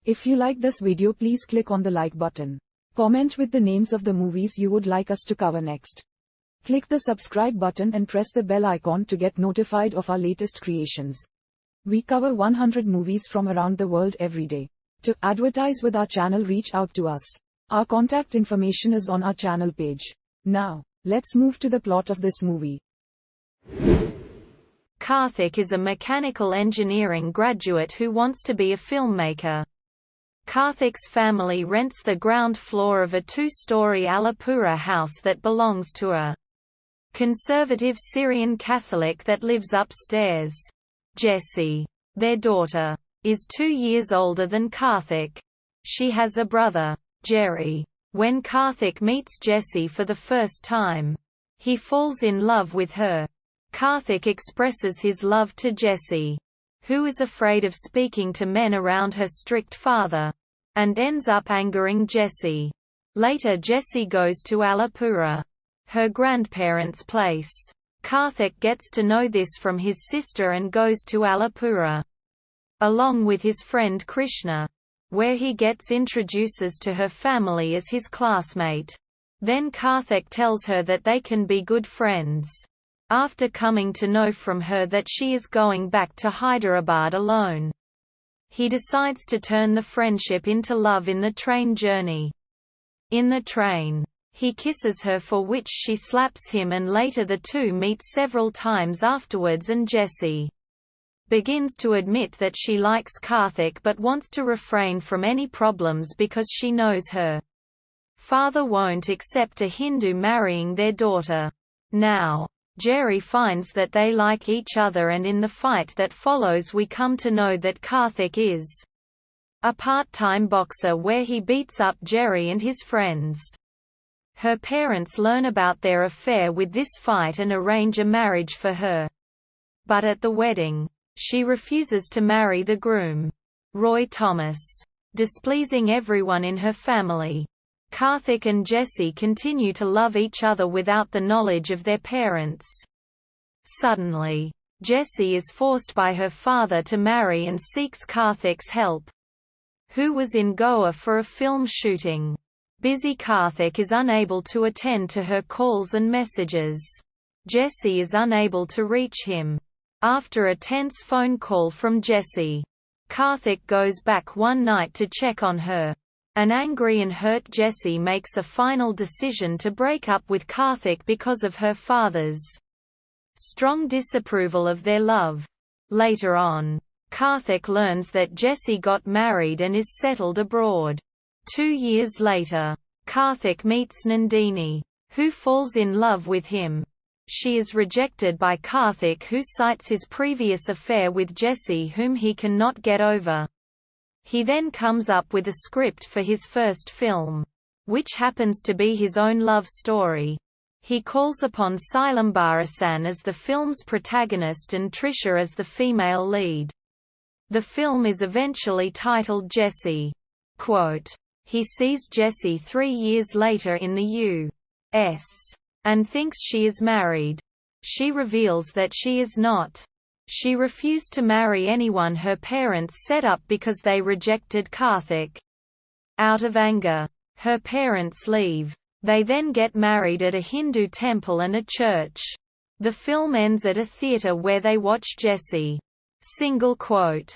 If you like this video, please click on the like button. Comment with the names of the movies you would like us to cover next. Click the subscribe button and press the bell icon to get notified of our latest creations. We cover 100 movies from around the world every day. To advertise with our channel, reach out to us. Our contact information is on our channel page. Now, let's move to the plot of this movie. Karthik is a mechanical engineering graduate who wants to be a filmmaker. Karthik's family rents the ground floor of a two-story Alapura house that belongs to a conservative Syrian Catholic that lives upstairs. Jessie, their daughter, is 2 years older than Karthik. She has a brother, Jerry. When Karthik meets Jessie for the first time, he falls in love with her. Karthik expresses his love to Jessie, who is afraid of speaking to men around her strict father, and ends up angering Jessie. Later, Jessie goes to Alapura, her grandparents' place. Karthik gets to know this from his sister and goes to Alapura, along with his friend Krishna, where he gets introduces to her family as his classmate. Then Karthik tells her that they can be good friends, after coming to know from her that she is going back to Hyderabad alone. He decides to turn the friendship into love in the train journey. In the train, he kisses her, for which she slaps him, and later the two meet several times afterwards, and Jessie begins to admit that she likes Karthik but wants to refrain from any problems because she knows her father won't accept a Hindu marrying their daughter. Now, Jerry finds that they like each other, and in the fight that follows we come to know that Karthik is a part-time boxer where he beats up Jerry and his friends. Her parents learn about their affair with this fight and arrange a marriage for her. But at the wedding, she refuses to marry the groom, Roy Thomas, displeasing everyone in her family. Karthik and Jessie continue to love each other without the knowledge of their parents. Suddenly, Jessie is forced by her father to marry and seeks Karthik's help, who was in Goa for a film shooting. Busy Karthik is unable to attend to her calls and messages. Jessie is unable to reach him. After a tense phone call from Jessie, Karthik goes back one night to check on her. An angry and hurt Jessie makes a final decision to break up with Karthik because of her father's strong disapproval of their love. Later on, Karthik learns that Jessie got married and is settled abroad. 2 years later, Karthik meets Nandini, who falls in love with him. She is rejected by Karthik, who cites his previous affair with Jessie, whom he cannot get over. He then comes up with a script for his first film, which happens to be his own love story. He calls upon Silambarasan as the film's protagonist and Trisha as the female lead. The film is eventually titled Jessie. Quote, he sees Jessie 3 years later in the U.S. and thinks she is married. She reveals that she is not. She refused to marry anyone her parents set up because they rejected Karthik. Out of anger, her parents leave. They then get married at a Hindu temple and a church. The film ends at a theatre where they watch Jessie. Single quote.